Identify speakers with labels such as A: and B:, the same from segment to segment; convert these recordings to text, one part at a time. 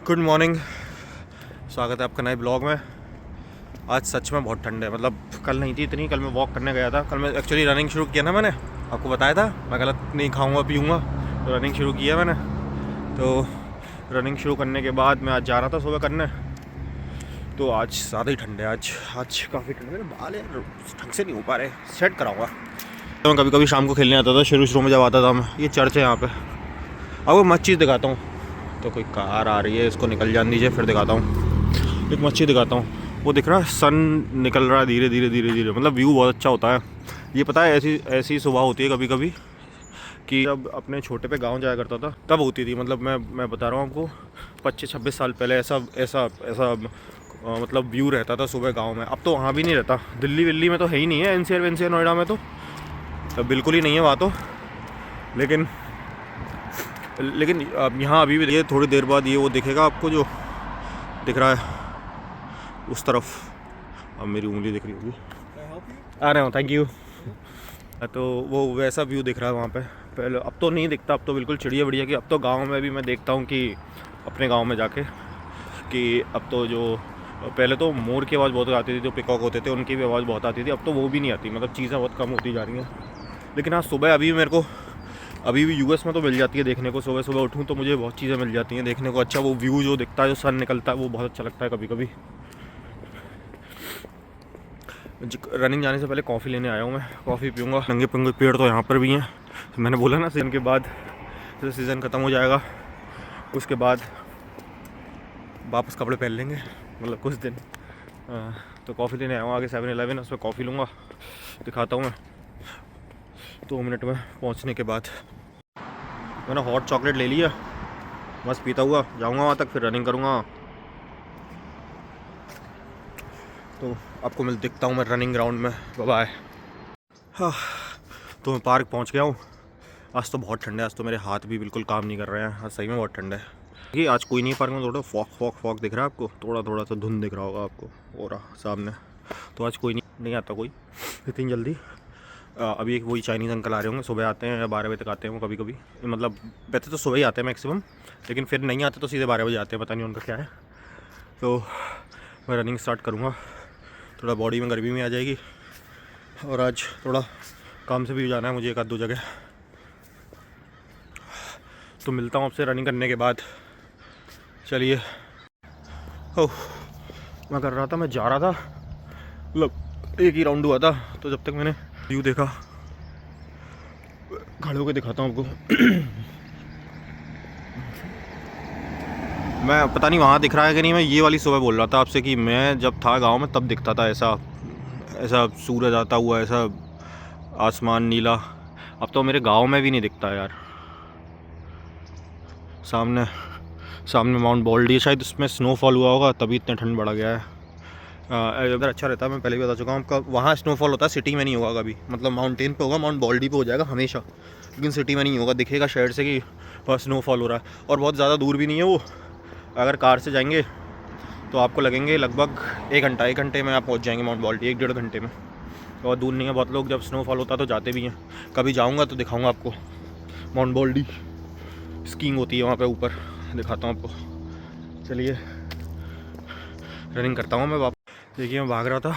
A: Good morning. स्वागत है आपका नए ब्लॉग में। आज सच में बहुत ठंड है, मतलब कल नहीं थी इतनी। कल मैं वॉक करने गया था। कल मैं एक्चुअली रनिंग शुरू किया ना, मैंने आपको बताया था मैं गलत नहीं खाऊंगा पीऊंगा, तो रनिंग शुरू किया मैंने। तो रनिंग शुरू करने के बाद मैं आज जा रहा था सुबह करने, तो आज ज़्यादा ही ठंड है। आज काफ़ी ठंड है। मेरे बाल यार ढंग से नहीं हो पा रहे, सेट कराऊंगा। तो मैं कभी कभी शाम को खेलने आता था, शुरू में जब आता था मैं। ये चर्च है यहाँ पे। अब वो मस्जिद दिखाता हूँ। तो कोई कार आ रही है, इसको निकल जाने दीजिए, फिर दिखाता हूँ। एक मच्छी दिखाता हूँ। वो दिख रहा है, सन निकल रहा है धीरे धीरे धीरे धीरे, मतलब व्यू बहुत अच्छा होता है। ये पता है ऐसी ऐसी सुबह होती है कभी कभी, कि जब अपने छोटे पे गांव जाया करता था तब होती थी। मतलब मैं बता रहा हूँ आपको, 25-26 साल पहले ऐसा ऐसा ऐसा मतलब व्यू रहता था सुबह गाँव में। अब तो वहाँ भी नहीं रहता। दिल्ली में तो है ही नहीं है, NCR नोएडा में तो बिल्कुल ही नहीं है वहाँ तो। लेकिन यहाँ अभी भी, ये थोड़ी देर बाद ये वो दिखेगा आपको, जो दिख रहा है उस तरफ। अब मेरी उंगली दिख रही होगी, आ रहे हो, थैंक यू। तो वो वैसा व्यू दिख रहा है वहाँ पे। पहले, अब तो नहीं दिखता, अब तो बिल्कुल चिड़िया बढ़िया की। अब तो गांव में भी मैं देखता हूँ कि अपने गांव में जाके, कि अब तो जो पहले तो मोर की आवाज़ बहुत आती थी, जो पिकॉक होते थे उनकी भी आवाज़ बहुत आती थी। अब तो वो भी नहीं आती, मतलब चीज़ें बहुत कम होती जा रही हैं। लेकिन हाँ, सुबह अभी मेरे को, अभी भी US में तो मिल जाती है देखने को। सुबह सुबह उठूँ तो मुझे बहुत चीज़ें मिल जाती हैं देखने को। अच्छा, वो व्यू जो दिखता है, जो सन निकलता है, वो बहुत अच्छा लगता है कभी कभी। रनिंग जाने से पहले कॉफ़ी लेने आया हूँ मैं, कॉफ़ी पीऊँगा। नंगे पंगे पेड़ तो यहाँ पर भी हैं। तो मैंने बोला ना, सीज़न के बाद, जैसे सीज़न ख़त्म हो जाएगा उसके बाद वापस कपड़े पहन लेंगे, मतलब कुछ दिन। तो कॉफ़ी लेने आया हूँ आगे 7-Eleven, उसमें कॉफ़ी लूँगा, दिखाता हूँ मैं 2 मिनट में पहुँचने के बाद। मैंने हॉट चॉकलेट ले लिया, बस पीता हुआ जाऊँगा वहाँ तक, फिर रनिंग करूँगा। तो आपको मैं दिखता हूँ मैं रनिंग ग्राउंड में। बाय। हाँ, तो मैं पार्क पहुँच गया हूँ। आज तो बहुत ठंड है, आज तो मेरे हाथ भी बिल्कुल काम नहीं कर रहे हैं। आज सही में बहुत ठंड है। देखिए आज कोई नहीं पार्क में, थोड़ा फॉग दिख रहा है आपको, थोड़ा सा धुंध दिख रहा होगा आपको, हो रहा सामने। तो आज कोई नहीं आता कोई इतनी जल्दी। अभी एक वही चाइनीज़ अंकल आ रहे होंगे, सुबह आते हैं या 12 बजे तक आते हैं वो कभी कभी। मतलब वैसे तो सुबह ही आते हैं मैक्सिमम, लेकिन फिर नहीं आते तो सीधे 12 बजे आते हैं, पता नहीं उनका क्या है। तो मैं रनिंग स्टार्ट करूँगा, थोड़ा बॉडी में गर्मी भी आ जाएगी। और आज थोड़ा काम से भी जाना है मुझे एक आध दो जगह। तो मिलता हूँ आपसे रनिंग करने के बाद। चलिए। ओह, मैं कर रहा था, मैं जा रहा था, मतलब एक ही राउंड हुआ था। तो जब तक मैंने व्यू देखा, खड़े होकर दिखाता हूँ आपको। मैं पता नहीं वहाँ दिख रहा है कि नहीं, मैं ये वाली सुबह बोल रहा था आपसे कि मैं जब था गांव में तब दिखता था ऐसा ऐसा सूरज आता हुआ, ऐसा आसमान नीला। अब तो मेरे गांव में भी नहीं दिखता यार। सामने माउंट बॉल्डी, शायद उसमें स्नोफॉल हुआ होगा तभी इतना ठंड बढ़ा गया है। अगर अच्छा रहता है, मैं पहले भी बता चुका हूँ आपका, वहाँ स्नोफॉल होता है, सिटी में नहीं होगा कभी। मतलब माउंटेन पे होगा, माउंट बॉल्डी पे हो जाएगा हमेशा, लेकिन सिटी में नहीं होगा। दिखेगा शहर से कि वहाँ स्नोफॉल हो रहा है। और बहुत ज़्यादा दूर भी नहीं है वो। अगर कार से जाएंगे तो आपको लगेंगे लगभग 1 घंटे में आप पहुँच जाएंगे माउंट बॉल्डी, 1-1.5 घंटे में। बहुत दूर नहीं है। बहुत लोग जब स्नोफॉल होता है तो जाते भी हैं। कभी जाऊँगा तो दिखाऊँगा आपको माउंट बॉल्डी। स्कीइंग होती है वहाँ पे ऊपर, दिखाता हूँ आपको। चलिए रनिंग करता हूँ मैं वापस। देखिए मैं भाग रहा था,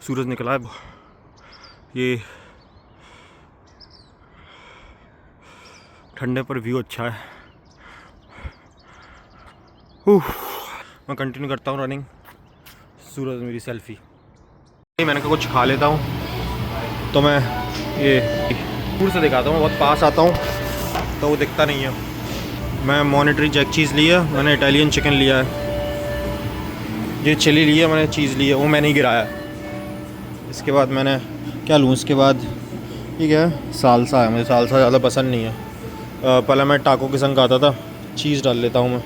A: सूरज निकला है। ये ठंडे पर व्यू अच्छा है। मैं कंटिन्यू करता हूँ रनिंग। सूरज मेरी सेल्फी। मैंने कहा कुछ खा लेता हूँ, तो मैं ये दूर से दिखाता हूँ। बहुत पास आता हूँ तो वो दिखता नहीं है। मैं मॉनिटरी जैक चीज़ लिया, मैंने इटालियन चिकन लिया है, ये चिली लिया मैंने, चीज़ लिया वो मैंने ही गिराया। इसके बाद मैंने क्या लूँ, इसके बाद ये क्या है, सालसा है। मुझे सालसा ज़्यादा पसंद नहीं है। पहले मैं टाको के संग आता था। चीज़ डाल लेता हूँ मैं।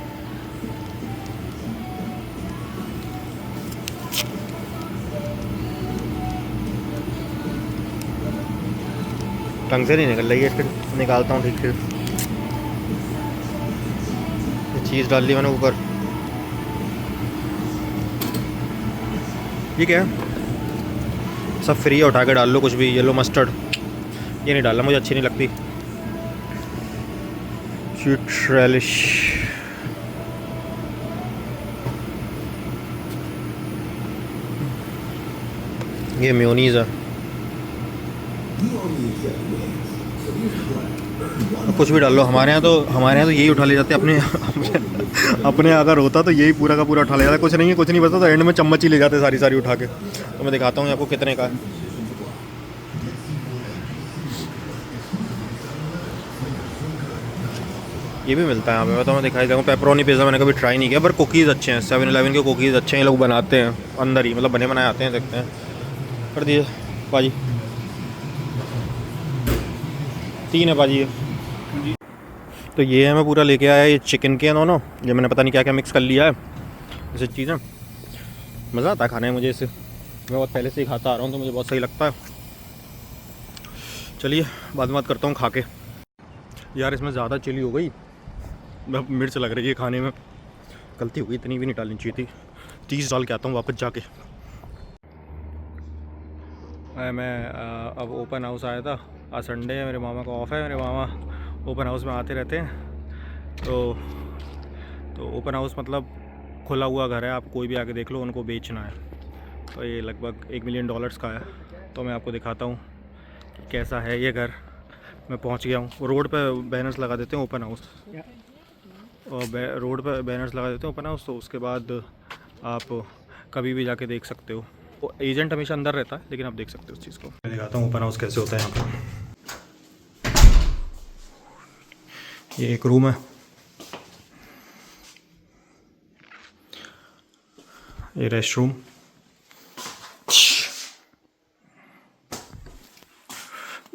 A: ढंग से नहीं निकल रही है, फिर निकालता हूँ ठीक से। चीज़ डाल ली मैंने ऊपर। ये क्या है, सब फ्री है, उठा के डाल लो कुछ भी। येलो मस्टर्ड ये नहीं डालना, मुझे अच्छी नहीं लगती। स्वीट रेलिश ये मेयोनीज़ है। कुछ भी डाल लो, हमारे यहाँ तो यही उठा ले जाते हैं अपने अगर होता तो यही पूरा का पूरा उठा ले जाता। कुछ नहीं है, कुछ नहीं बचता तो एंड में चम्मच ही ले जाते सारी सारी उठा के। तो मैं दिखाता हूँ आपको कितने का है। ये भी मिलता है यहाँ पे, तो मैं दिखाई दूँगा। पेपरोनी पिज़्ज़ा मैंने कभी ट्राई नहीं किया, पर कुकीज़ अच्छे हैं। 7-Eleven के कुकीज़ अच्छे हैं, ये लोग बनाते हैं अंदर ही, मतलब बने बनाए आते हैं। देखते हैं, कर दिए पाजी। 3 है पाजी ये। तो ये है, मैं पूरा लेके आया। ये चिकन के हैं दोनों, ये मैंने पता नहीं क्या क्या मिक्स कर लिया है, ऐसी चीज़ें। मज़ा आता है खाने में मुझे इसे, मैं बहुत पहले से ही खाता आ रहा हूँ तो मुझे बहुत सही लगता है। चलिए बाद में बात करता हूँ खा के। यार इसमें ज़्यादा चिली हो गई, मिर्च लग रही है खाने में, गलती हो गई, इतनी भी नहीं डालनी चाहिए थी। 30 डाल के आता हूँ वापस जाके। मैं अब ओपन हाउस आया था, आज संडे है, मेरे मामा का ऑफ है। मेरे मामा ओपन हाउस में आते रहते हैं। तो ओपन हाउस मतलब खुला हुआ घर है, आप कोई भी आके देख लो, उनको बेचना है। तो ये लगभग $1 मिलियन का है। तो मैं आपको दिखाता हूँ कैसा है ये घर। मैं पहुँच गया हूँ। रोड पे बैनर्स लगा देते हैं ओपन हाउस, और रोड पे बैनर्स लगा देते हैं ओपन हाउस, तो उसके बाद आप कभी भी जाके देख सकते हो। वो एजेंट हमेशा अंदर रहता है, लेकिन आप देख सकते हो उस चीज़ को। मैं दिखाता हूँ ओपन हाउस कैसे होता है यहाँ पर। ये एक रूम है, ये rest room.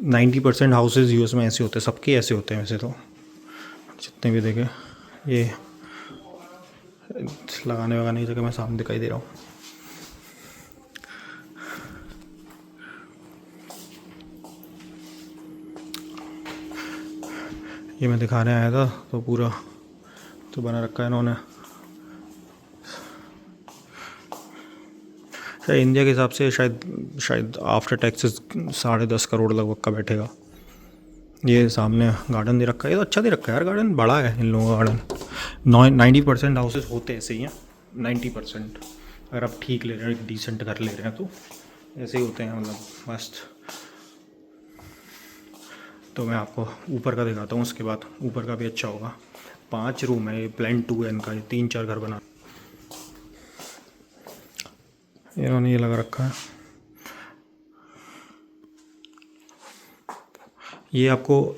A: Ninety % houses US में ऐसे होते हैं, सबके ऐसे होते हैं वैसे तो, जितने भी देखे। ये लगाने वगाने की जगह मैं सामने दिखाई दे रहा हूँ। ये मैं दिखाने आया था, तो पूरा तो बना रखा है इन्होंने। शायद इंडिया के हिसाब से शायद आफ्टर टैक्सेस 10.5 करोड़ लगभग का बैठेगा। ये सामने गार्डन दे रखा है, ये तो अच्छा दे रखा है यार, गार्डन बड़ा है इन लोगों का गार्डन। 90% हाउसेस होते ऐसे ही हैं, 90%। अगर आप ठीक ले रहे हैं, एक डिसेंट घर ले रहे हैं तो ऐसे ही होते हैं, मतलब मस्त। तो मैं आपको ऊपर का दिखाता हूँ, उसके बाद ऊपर का भी अच्छा होगा। 5 रूम है, ये प्लान 2 है इनका, 3-4 घर बना इन्होंने ये लगा रखा है। ये आपको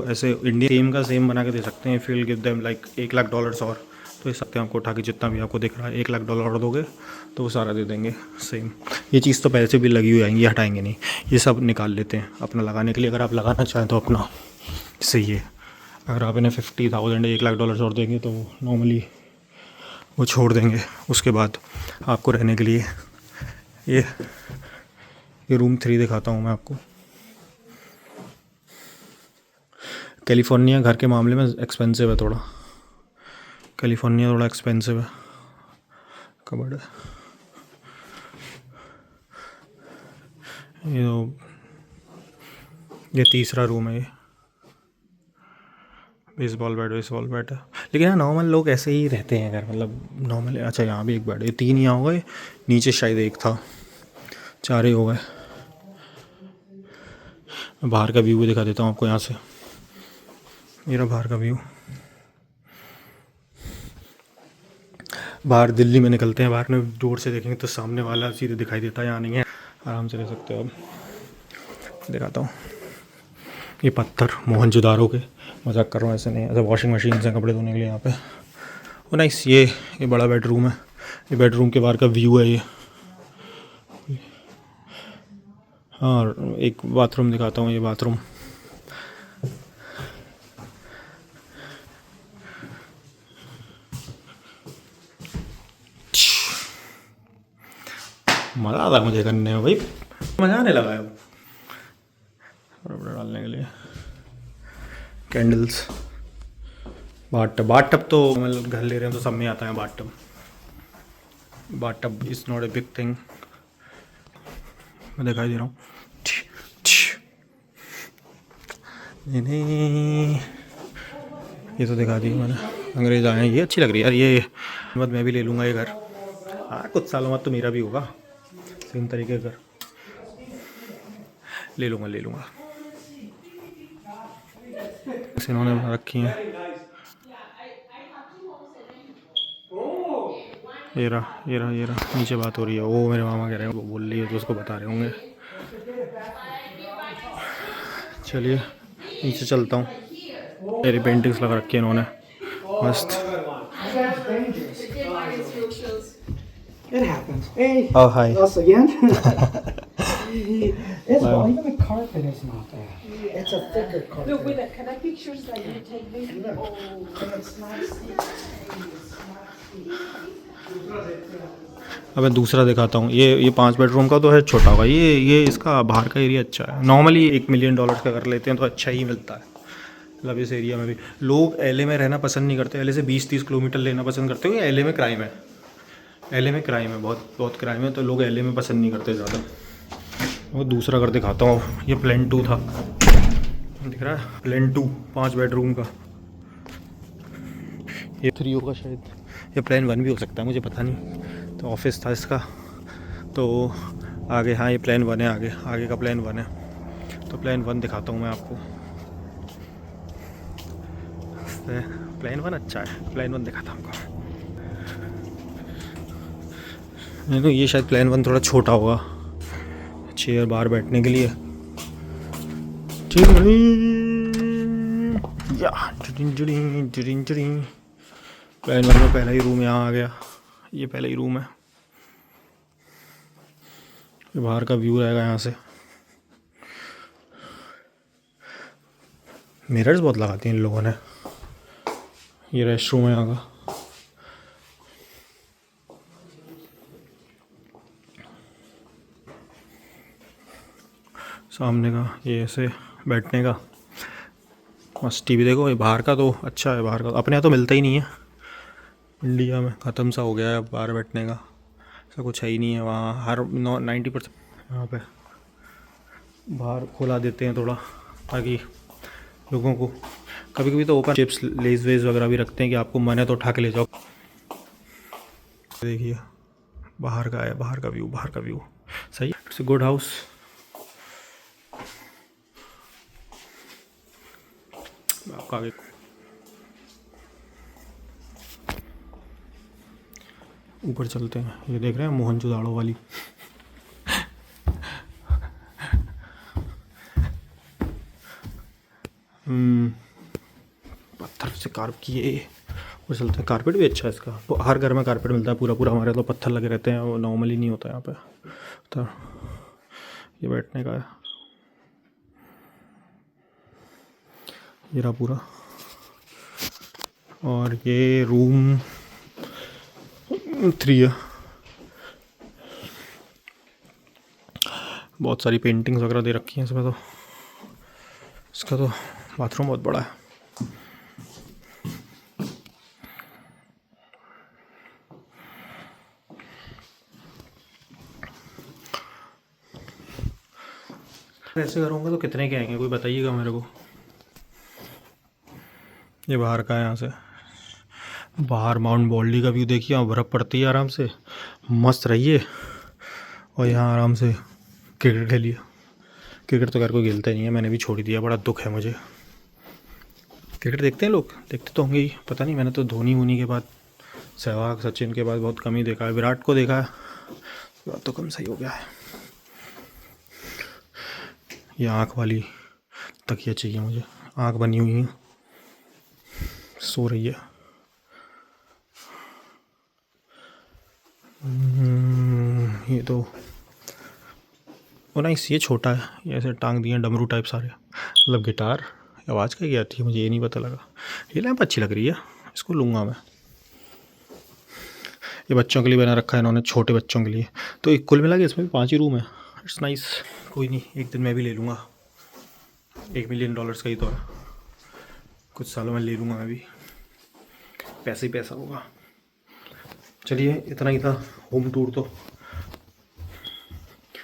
A: ऐसे इंडिया सेम का सेम बना के दे सकते हैं। Fill give them like $1 lakh और, तो ये सकते हैं आपको उठा के, जितना भी आपको दिख रहा है $1 लाख दोगे तो वो सारा दे देंगे सेम। ये चीज़ तो पैसे भी लगी हुई आएंगी, ये हटाएंगे नहीं, ये सब निकाल लेते हैं अपना लगाने के लिए। अगर आप लगाना चाहें तो अपना सही है। अगर आप इन्हें $50,000 $1 लाख और देंगे तो नॉर्मली वो छोड़ देंगे। उसके बाद आपको रहने के लिए ये रूम 3 दिखाता हूँ मैं आपको। कैलिफोर्निया घर के मामले में एक्सपेंसिव है थोड़ा, कैलिफोर्निया थोड़ा एक्सपेंसिव है। कबर्ड है ये तीसरा रूम है। ये बेसबॉल बैट है, लेकिन यहाँ नॉर्मल लोग ऐसे ही रहते हैं अगर, मतलब नॉर्मल। अच्छा यहाँ भी एक बेड है, 3 यहाँ हो गए, नीचे शायद एक था, 4 ही हो गए। मैं बाहर का व्यू भी दिखा देता हूँ आपको यहाँ से। मेरा बाहर का व्यू, बाहर दिल्ली में निकलते हैं, बाहर में दूर से देखेंगे तो सामने वाला सीधे दिखाई देता है, यहाँ नहीं है, आराम से रह सकते हो। अब दिखाता हूँ ये पत्थर मोहनजोदारो के, मजाक कर रहा हूँ, ऐसे नहीं, ऐसे वॉशिंग मशीन हैं कपड़े धोने के लिए यहाँ पे। वो नाइस। ये बड़ा बेडरूम है, ये बेडरूम के बाहर का व्यू है ये। हाँ एक बाथरूम दिखाता हूँ, ये बाथरूम मज़ा आता मुझे करने में भाई, मज़ा आने लगा है अब कपड़े डालने के लिए। कैंडल्स, बाथ टब तो मतलब घर ले रहे हैं तो सब में आता है bath tub is not a big thing. मैं दिखाई दे रहा हूँ, नहीं ये तो दिखा दी मैंने। अंग्रेज़ आए हैं, ये अच्छी लग रही है यार, ये मैं भी ले लूँगा ये घर। हाँ कुछ सालों बाद तो मेरा भी होगा, बेहतरीन तरीके कर ले लूँगा इन्होंने रखी हैं। ये रहा नीचे बात हो रही है, वो मेरे मामा कह रहे हैं, वो बोल रही है तो उसको बता रहे होंगे। चलिए नीचे चलता हूँ। मेरी पेंटिंग्स लगा रखी है इन्होंने मस्त।
B: It happens. Hey.
A: Oh, hi.
B: Us again. It's well, even the carpet is not bad. It's a thicker carpet.
C: Look, wait, can I pictures that you take me?
B: Oh, it's nice.
A: अब मैं दूसरा दिखाता हूँ। ये 5 bedroom का तो है, छोटा होगा। ये इसका बाहर का एरिया अच्छा है। नॉर्मली $1 मिलियन का कर लेते हैं तो अच्छा ही मिलता है। मतलब इस एरिया में भी लोग LA में रहना पसंद नहीं करते। LA से 20-30 किलोमीटर लेना पसंद करते हो। LA में क्राइम है, LA में क्राइम है, बहुत क्राइम है, तो लोग LA में पसंद नहीं करते ज़्यादा। वो दूसरा घर दिखाता हूँ। ये प्लान 2 था, दिख रहा है, प्लान 2 5 बेडरूम का। ये 3 होगा शायद, ये प्लान 1 भी हो सकता है, मुझे पता नहीं। तो ऑफिस था इसका, तो आगे, हाँ ये प्लान 1 है, आगे का प्लान 1 है। तो प्लान 1 दिखाता हूँ मैं आपको। प्लान 1 अच्छा है, प्लान 1 दिखाता हूँ आपको। नहीं तो ये शायद प्लान 1 थोड़ा छोटा होगा, चेयर बाहर बैठने के लिए। प्लान 1 में पहला ही रूम यहाँ आ गया। ये पहला ही रूम है। ये बाहर का व्यू रहेगा यहाँ से। मिरर्स बहुत लगाती हैं इन लोगों ने। ये रेस्ट रूम है यहाँ का। सामने का ये ऐसे बैठने का मस्त। टीवी देखो। ये बाहर का तो अच्छा है, बाहर का अपने यहाँ तो मिलता ही नहीं है। इंडिया में ख़त्म सा हो गया है बाहर बैठने का, ऐसा कुछ है ही नहीं है। वहाँ हर 90% यहाँ पे बाहर खोला देते हैं थोड़ा, ताकि लोगों को कभी कभी तो ओपन चिप्स लेज वेज वगैरह भी रखते हैं कि आपको मन है तो उठा के ले जाओ। देखिए बाहर का है, बाहर का व्यू सही है। It's a good house. आपका आगे ऊपर चलते हैं। ये देख रहे हैं मोहनजोदाड़ो वाली पत्थर से कार्व किए। ऊपर चलते हैं। कारपेट भी अच्छा है इसका, तो हर घर में कारपेट मिलता है पूरा। हमारे तो पत्थर लगे रहते हैं, वो नॉर्मली नहीं होता यहाँ पे। तो ये बैठने का है, ये रहा पूरा। और ये रूम 3 है। बहुत सारी पेंटिंग्स वगैरह दे रखी हैं इसमें। तो इसका तो बाथरूम बहुत बड़ा है। ऐसे करूँगा तो कितने के आएंगे, कोई बताइएगा मेरे को। ये बाहर का है। यहाँ से बाहर माउंट बॉल्डी का व्यू देखिए। यहाँ बर्फ़ पड़ती है आराम से, मस्त रहिए। और यहाँ आराम से क्रिकेट खेलिए। क्रिकेट तो घर को खेलता ही नहीं है, मैंने भी छोड़ दिया, बड़ा दुख है मुझे। क्रिकेट देखते हैं लोग, देखते तो होंगे ही, पता नहीं। मैंने तो धोनी के बाद, सहवाग, सचिन के बाद बहुत कम ही देखा है। विराट को देखा है, बात तो कम सही हो गया है। ये आँख वाली तकिया चाहिए मुझे, आँख बनी हुई है, सो रही है। ये तो नाइस। ये छोटा है, ये ऐसे टांग दिए डमरू टाइप सारे, मतलब गिटार। आवाज़ क्या आती है मुझे ये नहीं पता लगा। ये लैंप अच्छी लग रही है, इसको लूँगा मैं। ये बच्चों के लिए बना रखा है इन्होंने, छोटे बच्चों के लिए। तो एक कुल मिला के इसमें भी 5 ही रूम है। It's nice. कोई नहीं, एक दिन मैं भी ले लूँगा। $1 मिलियन का ही तो है, कुछ सालों में ले लूँगा मैं भी, पैसा ही पैसा होगा। चलिए इतना ही था होम टूर। तो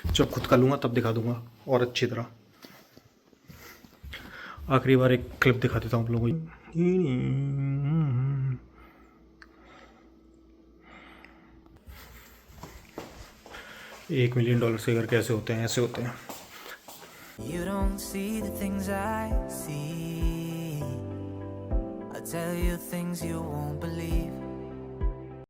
A: जब खुद कर लूँगा तब दिखा दूँगा और अच्छी तरह। आखिरी बार एक क्लिप दिखा देता हूँ आप लोगों को। $1 मिलियन के घर कैसे होते हैं, ऐसे होते हैं।
D: You don't see the things I see. I tell you things you won't believe.